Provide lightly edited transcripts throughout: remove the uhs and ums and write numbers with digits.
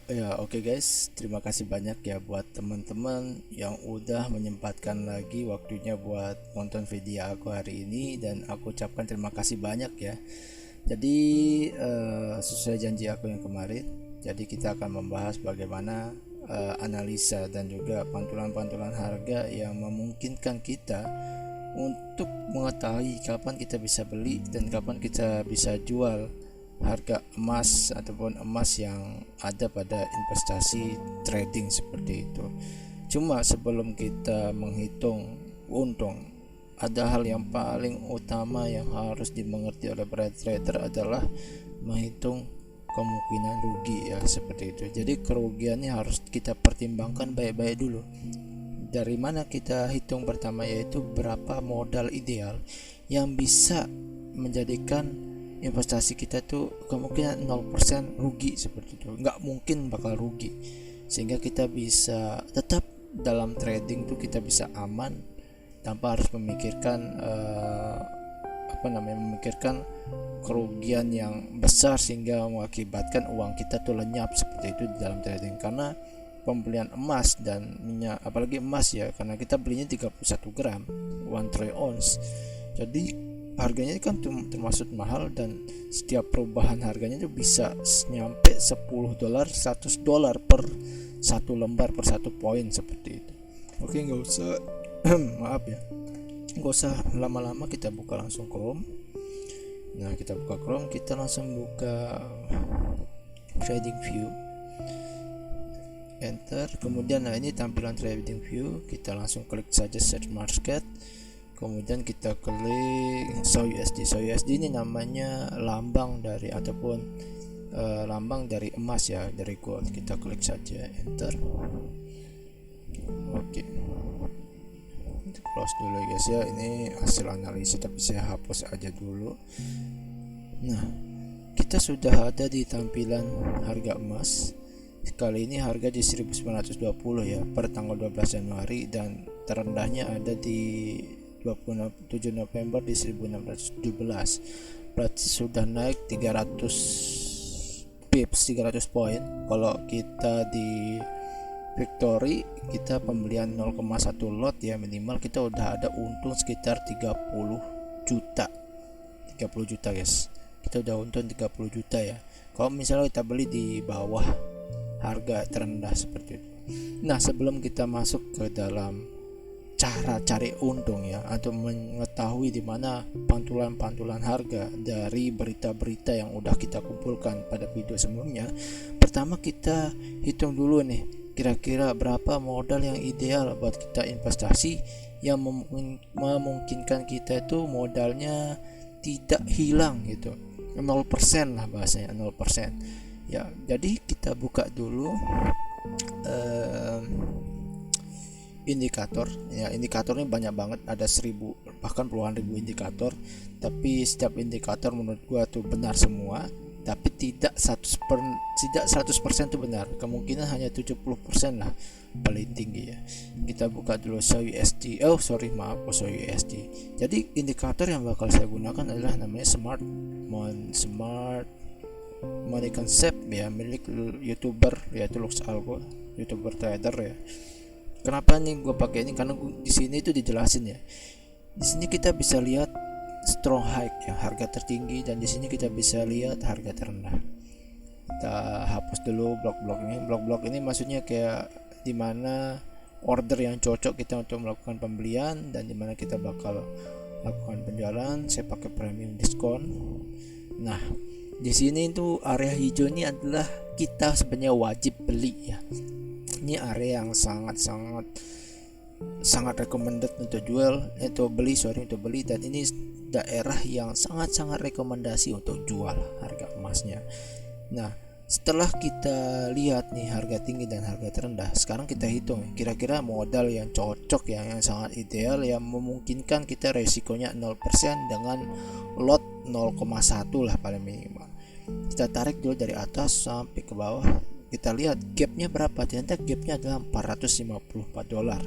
Ya, oke guys, terima kasih banyak ya buat teman-teman yang udah menyempatkan lagi waktunya buat nonton video aku hari ini, dan aku ucapkan terima kasih banyak ya. Jadi sesuai janji aku yang kemarin, jadi kita akan membahas bagaimana analisa dan juga pantulan-pantulan harga yang memungkinkan kita untuk mengetahui kapan kita bisa beli dan kapan kita bisa jual harga emas ataupun emas yang ada pada investasi trading seperti itu. Cuma sebelum kita menghitung untung, ada hal yang paling utama yang harus dimengerti oleh para trader adalah menghitung kemungkinan rugi ya, seperti itu. Jadi kerugiannya harus kita pertimbangkan baik-baik dulu. Dari mana kita hitung pertama, yaitu berapa modal ideal yang bisa menjadikan investasi kita tuh kemungkinan 0% rugi, seperti itu. Nggak mungkin bakal rugi, sehingga kita bisa tetap dalam trading tuh kita bisa aman tanpa harus memikirkan memikirkan kerugian yang besar sehingga mengakibatkan uang kita tuh lenyap seperti itu di dalam trading. Karena pembelian emas dan minyak, apalagi emas ya, karena kita belinya 31 gram 1 troy ounce, jadi harganya kan termasuk mahal, dan setiap perubahan harganya itu bisa nyampe 10 dolar 100 dolar per satu lembar, per satu poin, seperti itu. Oke, nggak usah maaf ya, nggak usah lama-lama, kita buka langsung Chrome. Nah, kita buka Chrome, kita langsung buka trading view, enter, kemudian nah ini tampilan trading view, kita langsung klik saja search market, kemudian kita klik SAUD ini namanya lambang dari ataupun lambang dari emas ya, dari gold. Kita klik saja enter. Oke, kita close dulu guys ya, ini hasil analisis tapi saya hapus aja dulu. Nah, kita sudah ada di tampilan harga emas. Kali ini harga di 1920 ya per tanggal 12 Januari, dan terendahnya ada di 27 November di 1617. Berarti sudah naik 300 pips, 300 poin. Kalau kita di Victory, kita pembelian 0,1 lot ya, minimal kita udah ada untung sekitar 30 juta. 30 juta guys, kita udah untung 30 juta ya, kalau misalnya kita beli di bawah harga terendah seperti itu. Nah, sebelum kita masuk ke dalam cara cari untung ya, atau mengetahui di mana pantulan-pantulan harga dari berita-berita yang udah kita kumpulkan pada video sebelumnya, pertama kita hitung dulu nih, kira-kira berapa modal yang ideal buat kita investasi yang memungkinkan kita itu modalnya tidak hilang gitu, 0% lah bahasanya, 0% ya. Jadi kita buka dulu indikator ya. Indikatornya banyak banget, ada 1000 bahkan puluhan ribu indikator, tapi setiap indikator menurut gua tuh benar semua, tapi tidak 100% itu benar, kemungkinan hanya 70% lah paling tinggi ya. Kita buka dulu SAUD, SAUD. Jadi indikator yang bakal saya gunakan adalah namanya Smart Money Concept ya, milik YouTuber yaitu Lux Algo, YouTuber trader ya. Kenapa nih gue pakai ini? Karena di sini itu dijelasin ya. Di sini kita bisa lihat strong high ya, harga tertinggi, dan di sini kita bisa lihat harga terendah. Kita hapus dulu blok-blok ini maksudnya kayak dimana order yang cocok kita untuk melakukan pembelian dan dimana kita bakal lakukan penjualan. Saya pakai premium diskon. Nah, di sini itu area hijau ini adalah kita sebenarnya wajib beli ya. Ini area yang sangat recommended untuk beli, dan ini daerah yang sangat rekomendasi untuk jual harga emasnya. Nah, setelah kita lihat nih harga tinggi dan harga terendah, sekarang kita hitung kira-kira modal yang cocok yang sangat ideal, yang memungkinkan kita resikonya 0% dengan lot 0,1 lah paling minimal. Kita tarik dulu dari atas sampai ke bawah, kita lihat gapnya berapa. Ternyata gapnya adalah 454 dolar,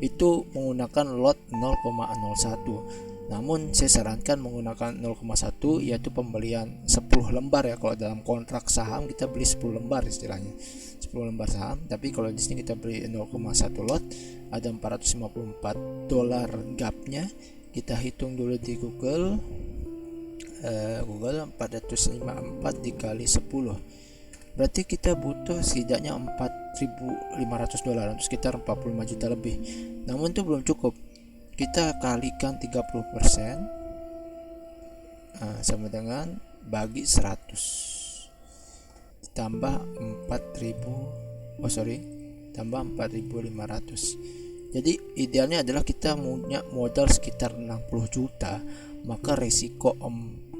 itu menggunakan lot 0,01. Namun saya sarankan menggunakan 0,1, yaitu pembelian 10 lembar ya. Kalau dalam kontrak saham kita beli 10 lembar istilahnya, 10 lembar saham. Tapi kalau di sini kita beli 0,1 lot, ada 454 dolar gapnya. Kita hitung dulu di Google 454 dikali 10, berarti kita butuh setidaknya 4.500 dolar, untuk sekitar 45 juta lebih. Namun itu belum cukup, kita kalikan 30%, sama dengan bagi 100 ditambah 4.500. Jadi idealnya adalah kita punya modal sekitar 60 juta, maka resiko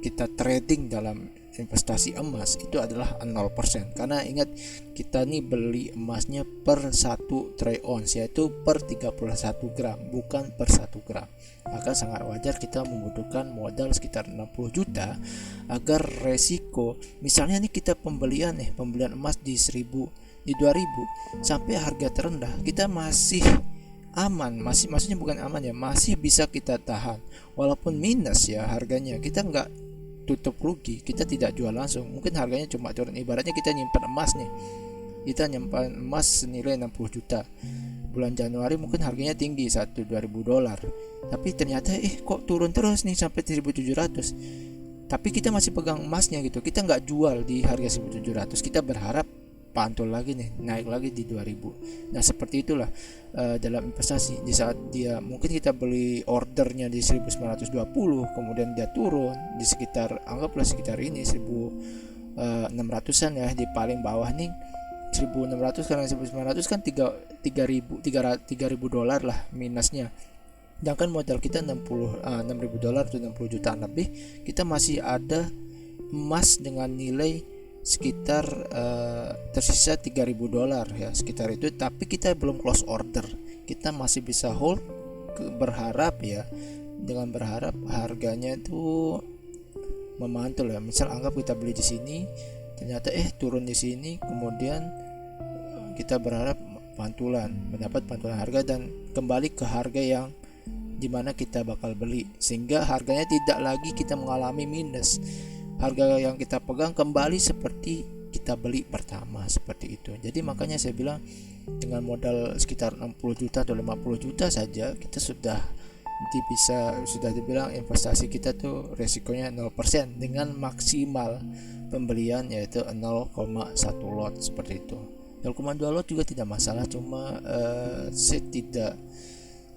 kita trading dalam investasi emas itu adalah 0%. Karena ingat, kita nih beli emasnya per 1 troy ounce, yaitu per 31 gram, bukan per 1 gram. Maka sangat wajar kita membutuhkan modal sekitar 60 juta agar resiko, misalnya nih kita pembelian emas di 1000, di 2000 sampai harga terendah, kita masih aman, maksudnya bukan aman ya, masih bisa kita tahan walaupun minus ya harganya, kita nggak tutup rugi, kita tidak jual langsung. Mungkin harganya cuma turun, ibaratnya kita nyimpan emas nih, kita nyimpan emas senilai 60 juta, bulan Januari mungkin harganya tinggi 1-2 ribu dolar, tapi ternyata kok turun terus nih sampai 1.700, tapi kita masih pegang emasnya gitu, kita nggak jual di harga 1.700, kita berharap pantul lagi nih, naik lagi di 2000. Nah seperti itulah dalam investasi. Di saat dia mungkin kita beli ordernya di 1920, kemudian dia turun di sekitar, anggaplah sekitar ini 1600-an ya, di paling bawah nih 1600 karena 1900 kan 3000 dolar lah minusnya. Sedangkan modal kita 6.000 dolar atau 60 jutaan lebih, kita masih ada emas dengan nilai sekitar tersisa 3.000 dolar ya, sekitar itu. Tapi kita belum close order, kita masih bisa hold, berharap ya, dengan berharap harganya itu memantul ya. Misal anggap kita beli di sini, ternyata turun di sini, kemudian kita berharap pantulan, mendapat pantulan harga dan kembali ke harga yang dimana kita bakal beli, sehingga harganya tidak lagi kita mengalami minus. Harga yang kita pegang kembali seperti kita beli pertama, seperti itu. Jadi makanya saya bilang, dengan modal sekitar 60 juta atau 50 juta saja kita sudah dibilang investasi kita tuh resikonya 0% dengan maksimal pembelian yaitu 0,1 lot seperti itu. 0,2 lot juga tidak masalah, cuma saya tidak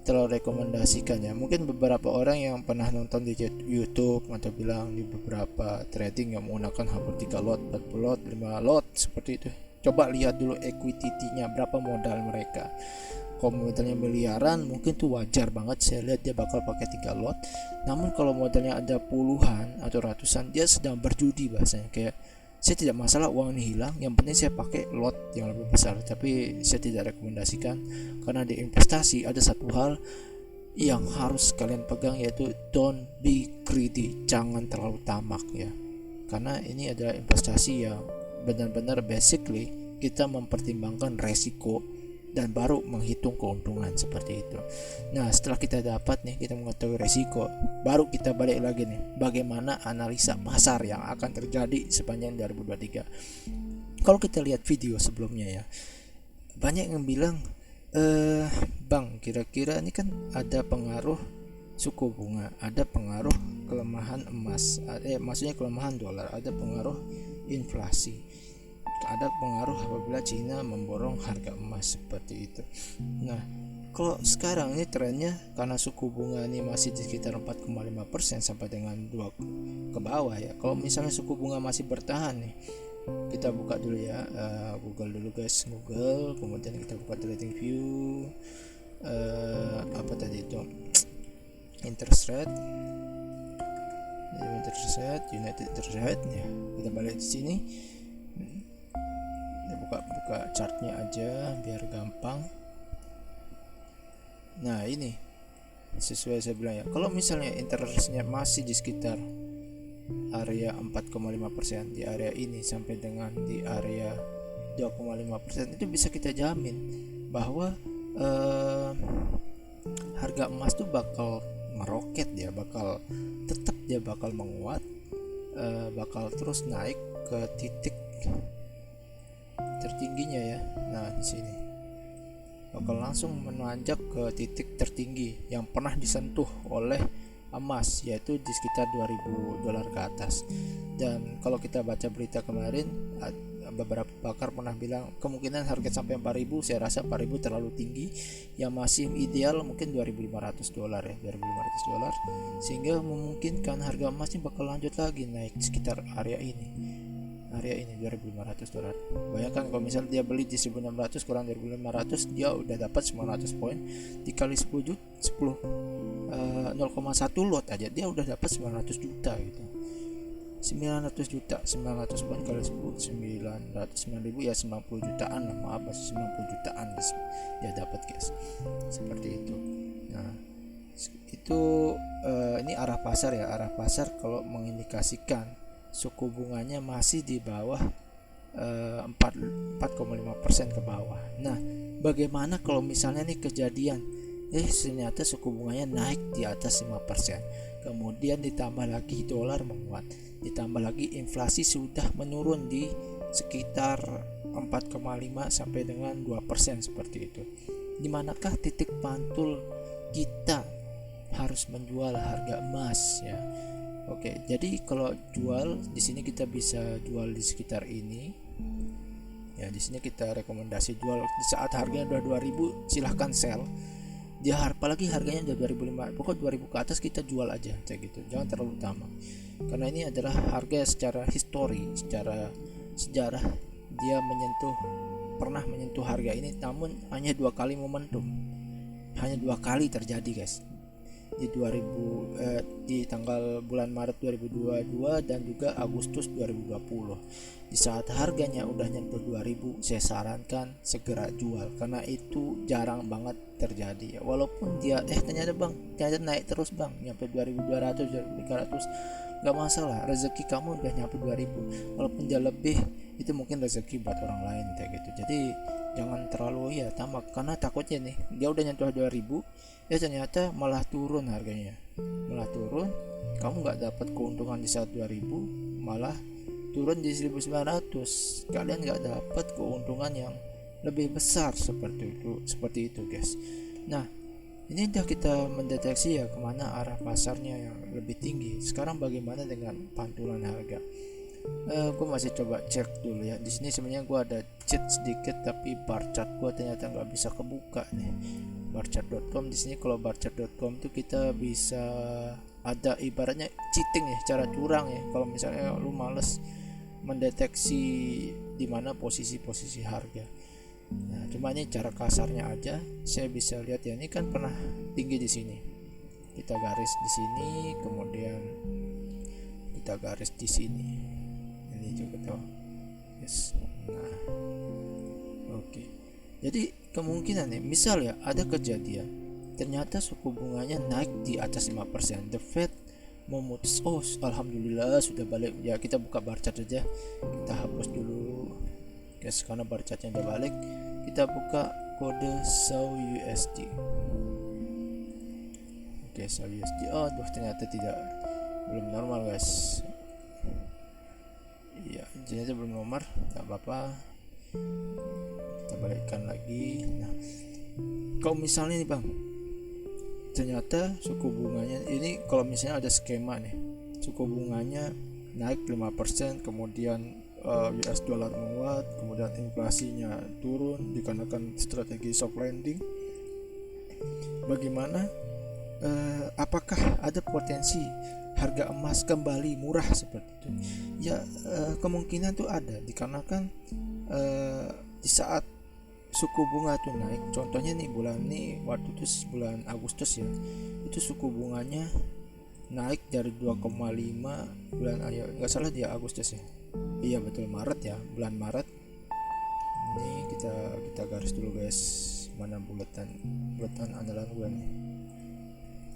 terlalu rekomendasikan ya. Mungkin beberapa orang yang pernah nonton di YouTube atau bilang di beberapa trading yang menggunakan hampir 3 lot, 40 lot, 5 lot seperti itu. Coba lihat dulu equity-nya berapa modal mereka. Kalau modalnya miliaran mungkin tuh wajar banget, saya lihat dia bakal pakai 3 lot. Namun kalau modalnya ada puluhan atau ratusan, dia sedang berjudi bahasanya. Kayak saya tidak masalah uang ini hilang, yang penting saya pakai lot yang lebih besar. Tapi saya tidak rekomendasikan, karena di investasi ada satu hal yang harus kalian pegang, yaitu don't be greedy, jangan terlalu tamak ya. Karena ini adalah investasi yang benar-benar basically kita mempertimbangkan resiko dan baru menghitung keuntungan seperti itu. Nah setelah kita dapat nih, kita mengetahui resiko, baru kita balik lagi nih, bagaimana analisa pasar yang akan terjadi sepanjang 2023. Kalau kita lihat video sebelumnya ya, banyak yang bilang Bang, kira-kira ini kan ada pengaruh suku bunga, ada pengaruh kelemahan emas, maksudnya kelemahan dolar, ada pengaruh inflasi, ada pengaruh apabila Cina memborong harga emas seperti itu. Nah, kalau sekarang ini trennya karena suku bunga ini masih di sekitar 4,5% sampai dengan 2 ke bawah ya. Kalau misalnya suku bunga masih bertahan nih, kita buka dulu ya, Google dulu guys, Google, kemudian kita buka trading view, apa tadi itu, interest rate, United interest rate ya. Kita balik di sini. Buka chartnya aja biar gampang. Nah ini sesuai saya bilang ya, kalau misalnya interestnya masih di sekitar area 4,5% di area ini sampai dengan di area 2,5%, itu bisa kita jamin bahwa harga emas tuh bakal meroket, dia bakal menguat, bakal terus naik ke titik tertingginya ya. Nah di sini bakal langsung menanjak ke titik tertinggi yang pernah disentuh oleh emas, yaitu di sekitar $2.000 ke atas. Dan kalau kita baca berita kemarin, beberapa pakar pernah bilang kemungkinan harga sampai 4.000. Saya rasa 4.000 terlalu tinggi. Yang masih ideal mungkin $2.500 ya, $2.500, sehingga memungkinkan harga emasnya bakal lanjut lagi naik sekitar area ini $2.500. Bayangkan kalau misalnya dia beli di 1.600 kurang 2.500, dia udah dapat 900 poin, dikali 10 0,1 lot aja dia udah dapat 900 juta gitu. 900 poin kali 10, 900 ya 90 jutaan lah, maaf 90 jutaan dia dapat guys, seperti itu. Nah itu ini arah pasar kalau mengindikasikan suku bunganya masih di bawah 4,5% ke bawah. Nah, bagaimana kalau misalnya nih kejadian ternyata suku bunganya naik di atas 5%, kemudian ditambah lagi dolar menguat, ditambah lagi inflasi sudah menurun di sekitar 4,5 sampai dengan 2% seperti itu. Di manakah titik pantul kita harus menjual harga emas ya? Oke, jadi kalau jual di sini kita bisa jual di sekitar ini. Ya, di sini kita rekomendasi jual di saat harganya udah 2.000, silahkan sell. Dia apalagi harganya udah 2.500, pokok 2.000 ke atas kita jual aja kayak gitu. Jangan terlalu utama. Karena ini adalah harga secara histori, secara sejarah dia pernah menyentuh harga ini, namun hanya 2 kali momentum. Hanya 2 kali terjadi, guys. Di tanggal bulan Maret 2022 dan juga Agustus 2020. Di saat harganya udah nyentuh 2.000, saya sarankan segera jual karena itu jarang banget terjadi ya. Walaupun dia ternyata naik terus bang, nyampe 2.200, 2.300, nggak masalah, rezeki kamu udah nyampe 2.000. Walaupun dia lebih, itu mungkin rezeki buat orang lain kayak gitu. Jadi jangan terlalu tamak, karena takutnya nih dia udah nyentuh 2.000, ternyata malah turun harganya, kamu nggak dapat keuntungan di saat 2.000, malah turun di 1.900, kalian nggak dapat keuntungan yang lebih besar seperti itu guys. Nah ini udah kita mendeteksi ya kemana arah pasarnya yang lebih tinggi. Sekarang bagaimana dengan pantulan harga? Gue masih coba cek dulu ya. Di sini sebenarnya gue ada cheat sedikit, tapi bar chart gue ternyata nggak bisa kebuka nih. Barchart.com, di sini kalau barchart.com tuh kita bisa ada ibaratnya cheating ya, cara curang ya. Kalau misalnya lu males mendeteksi di mana posisi harga. Nah, cuma ini cara kasarnya aja. Saya bisa lihat ya, ini kan pernah tinggi di sini. Kita garis di sini, kemudian kita garis di sini. Ini juga tuh. Yes. Nah, oke. Jadi kemungkinan nih, misal ya ada kejadian ternyata suku bunganya naik di atas 5%, the Fed memutus, alhamdulillah sudah balik ya. Kita buka bar chart aja, kita hapus dulu guys karena bar chartnya udah balik. Kita buka kode SAU USD. Oke, SAU USD. Ternyata belum normal guys. Iya, ternyata belum normal, nggak apa-apa, kita balikkan lagi. Nah, kalau misalnya nih bang, ternyata suku bunganya ini, kalau misalnya ada skema nih, suku bunganya naik 5%, kemudian US dollar menguat, kemudian inflasinya turun dikarenakan strategi soft landing. Bagaimana? Apakah ada potensi harga emas kembali murah seperti itu? Ya, kemungkinan tuh ada, dikarenakan di saat suku bunga tuh naik, contohnya nih waktu itu bulan Agustus ya, itu suku bunganya naik dari 2,5 bulan nggak salah dia Agustus ya, iya betul Maret ya, bulan Maret. Ini kita garis dulu guys, mana buletan andalan gue nih.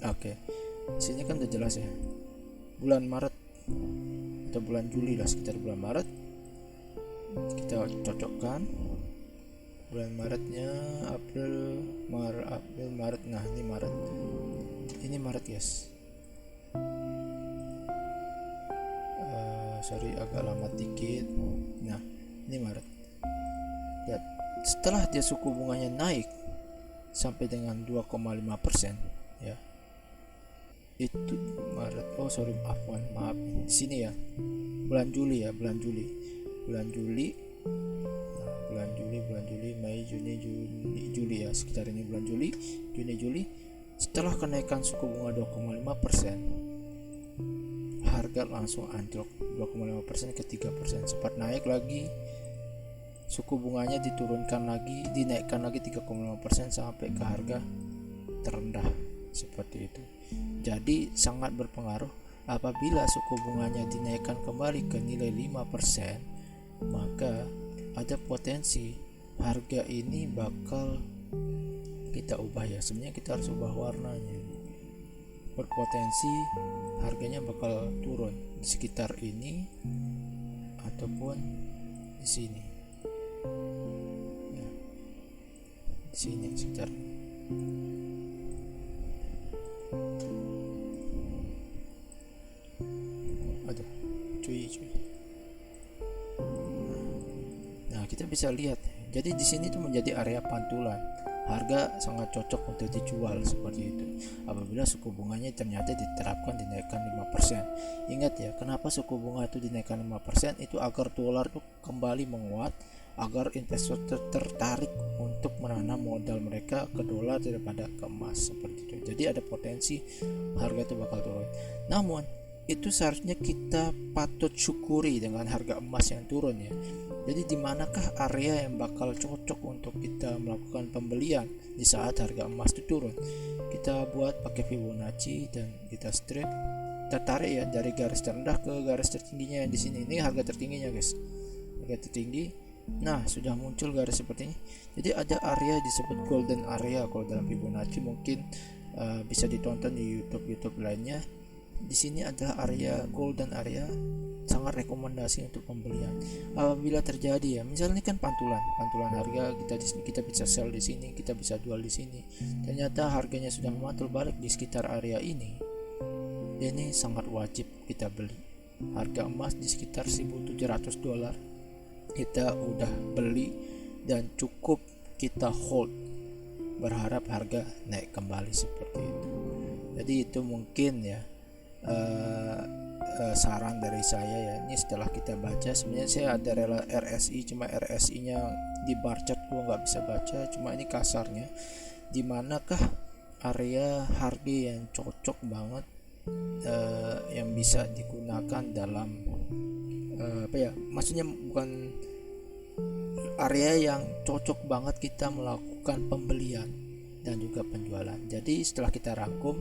Oke, sini kan udah jelas ya, bulan Maret atau bulan Juli lah, sekitar bulan Maret kita cocokkan. Bulan Maretnya April, Maret. Nah ini Maret, Ini Maret guys. Sorry agak lama dikit. Nah ini Maret. Lihat, setelah dia suku bunganya naik sampai dengan 2,5% ya, itu Maret. Maaf di sini ya, bulan Juli ya, bulan Juli, Mei, Juli ya, sekitar ini bulan Juli, Juli. Setelah kenaikan suku bunga 2,5%, harga langsung anjlok 2,5% ke 3%, sempat naik lagi, suku bunganya dinaikkan lagi 3,5% sampai ke harga terendah seperti itu. Jadi sangat berpengaruh. Apabila suku bunganya dinaikkan kembali ke nilai 5%, maka ada potensi harga ini bakal kita ubah ya. Sebenarnya kita harus ubah warnanya. Berpotensi harganya bakal turun di sekitar ini ataupun di sini. Ya, di sini sekitar. Aduh, cuy. Nah, kita bisa lihat. Jadi di sini tuh menjadi area pantulan. Harga sangat cocok untuk dijual seperti itu. Apabila suku bunganya ternyata dinaikkan 5%. Ingat ya, kenapa suku bunga itu dinaikkan 5%? Itu agar dolar itu kembali menguat, agar investor tertarik untuk menanam modal mereka ke dolar daripada ke emas seperti itu. Jadi ada potensi harga itu bakal turun. Namun itu seharusnya kita patut syukuri dengan harga emas yang turun ya. Jadi di manakah area yang bakal cocok untuk kita melakukan pembelian di saat harga emas itu turun? Kita buat pakai Fibonacci dan kita strip, tertarik ya dari garis terendah ke garis tertingginya yang di sini. Ini harga tertingginya guys, harga tertinggi. Nah sudah muncul garis seperti ini. Jadi ada area disebut golden area kalau dalam Fibonacci, mungkin bisa ditonton di YouTube lainnya. Di sini adalah area golden area, sangat rekomendasi untuk pembelian. Apabila terjadi ya, misalnya ini kan pantulan harga, kita bisa sell di sini, kita bisa jual di sini. Ternyata harganya sudah memantul balik di sekitar area ini sangat wajib kita beli. Harga emas di sekitar $1.700 kita udah beli dan cukup kita hold, berharap harga naik kembali seperti itu. Jadi itu mungkin ya saran dari saya ya. Ini setelah kita baca, sebenarnya saya ada RSI, cuma RSI nya di bar chart gua nggak bisa baca, cuma ini kasarnya. Di manakah area harga yang cocok banget yang bisa digunakan dalam maksudnya bukan area yang cocok banget kita melakukan pembelian dan juga penjualan. Jadi setelah kita rangkum,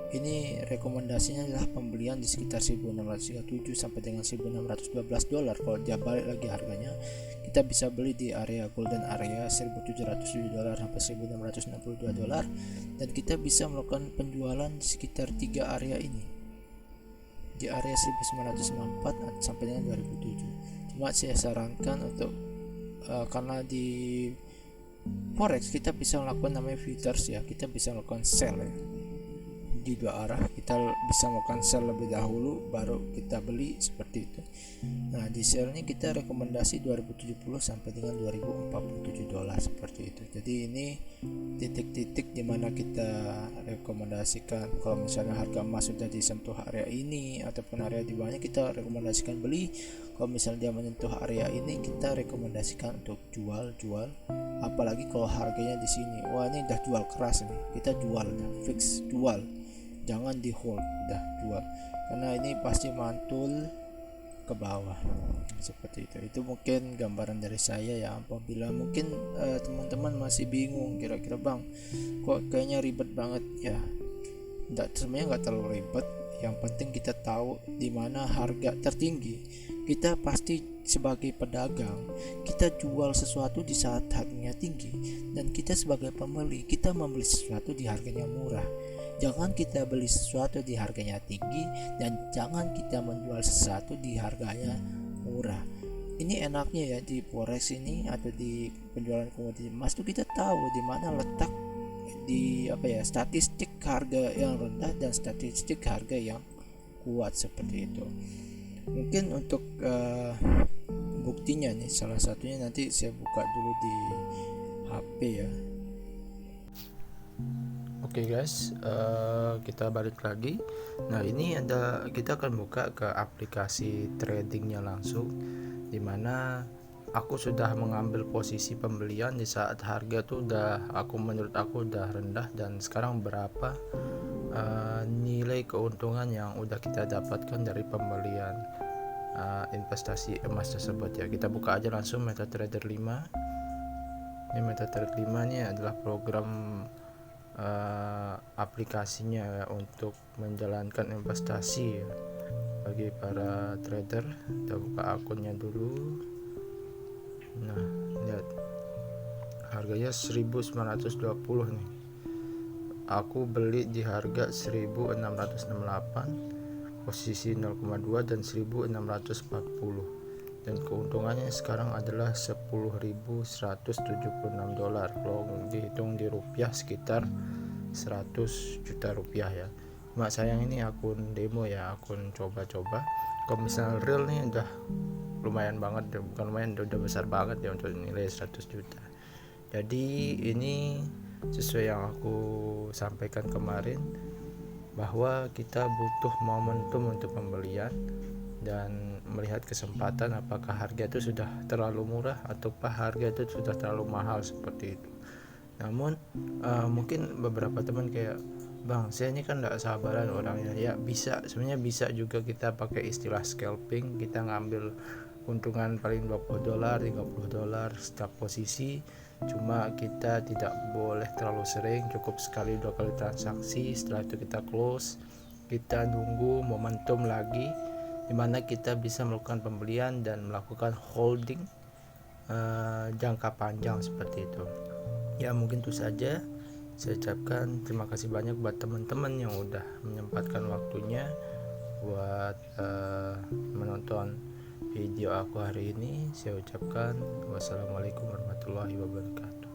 ini rekomendasinya adalah pembelian di sekitar 1637 sampai dengan $1.612. Kalau dia balik lagi harganya, kita bisa beli di area golden area $1.707 sampai $1.662, dan kita bisa melakukan penjualan di sekitar 3 area ini, di area 1994 sampai dengan 2007. Cuma saya sarankan untuk karena di forex kita bisa melakukan namanya futures ya, kita bisa melakukan sell ya, di dua arah. Kita bisa melakukan sell lebih dahulu baru kita beli seperti itu. Nah di sell ini kita rekomendasi 2070 sampai dengan $2047 seperti itu. Jadi ini titik-titik dimana kita rekomendasikan kalau misalnya harga emas sudah disentuh area ini ataupun area di bawahnya, kita rekomendasikan beli. Kalau misalnya dia menyentuh area ini, kita rekomendasikan untuk jual. Apalagi kalau harganya di sini, wah ini udah jual keras nih, kita jual, fix jual, jangan di hold, udah jual, karena ini pasti mantul ke bawah seperti itu. Itu mungkin gambaran dari saya ya. Apabila mungkin teman-teman masih bingung, kira-kira bang kok kayaknya ribet banget ya, sebenarnya nggak terlalu ribet. Yang penting kita tahu di mana harga tertinggi. Kita pasti sebagai pedagang, kita jual sesuatu di saat harganya tinggi, dan kita sebagai pembeli, kita membeli sesuatu di harganya murah. Jangan kita beli sesuatu di harganya tinggi, dan jangan kita menjual sesuatu di harganya murah. Ini enaknya ya di forex ini atau di penjualan komoditi emas tuh kita tahu di mana letak statistik harga yang rendah dan statistik harga yang kuat seperti itu. Mungkin untuk buktinya nih, salah satunya nanti saya buka dulu di HP ya. Oke guys, kita balik lagi. Nah ini kita akan buka ke aplikasi tradingnya langsung, dimana aku sudah mengambil posisi pembelian di saat harga tuh menurut aku udah rendah, dan sekarang berapa nilai keuntungan yang udah kita dapatkan dari pembelian investasi emas tersebut ya. Kita buka aja langsung MetaTrader 5. Ini MetaTrader 5 ini adalah program aplikasinya ya, untuk menjalankan investasi ya, bagi para trader. Kita buka akunnya dulu. Nah lihat harganya 1920 nih, aku beli di harga 1668, posisi 0,2 dan 1640, dan keuntungannya sekarang adalah 10.176 dolar. Kalau dihitung di rupiah sekitar 100 juta rupiah ya. Cuma sayang ini akun demo ya, akun coba-coba. Kalau misalnya real nih udah lumayan banget, bukan lumayan, udah besar banget ya untuk nilai 100 juta. Jadi ini sesuai yang aku sampaikan kemarin, bahwa kita butuh momentum untuk pembelian dan melihat kesempatan apakah harga itu sudah terlalu murah ataukah harga itu sudah terlalu mahal seperti itu. Namun mungkin beberapa teman kayak, bang saya ini kan tidak sabaran orangnya ya. Sebenarnya bisa juga kita pakai istilah scalping, kita ngambil keuntungan paling 20 dolar 30 dolar setiap posisi. Cuma kita tidak boleh terlalu sering, cukup sekali 2 kali transaksi, setelah itu kita close. Kita nunggu momentum lagi dimana kita bisa melakukan pembelian dan melakukan holding jangka panjang seperti itu ya. Mungkin itu saja. Saya ucapkan terima kasih banyak buat teman-teman yang udah menyempatkan waktunya buat menonton video aku hari ini. Saya ucapkan wassalamualaikum warahmatullahi wabarakatuh.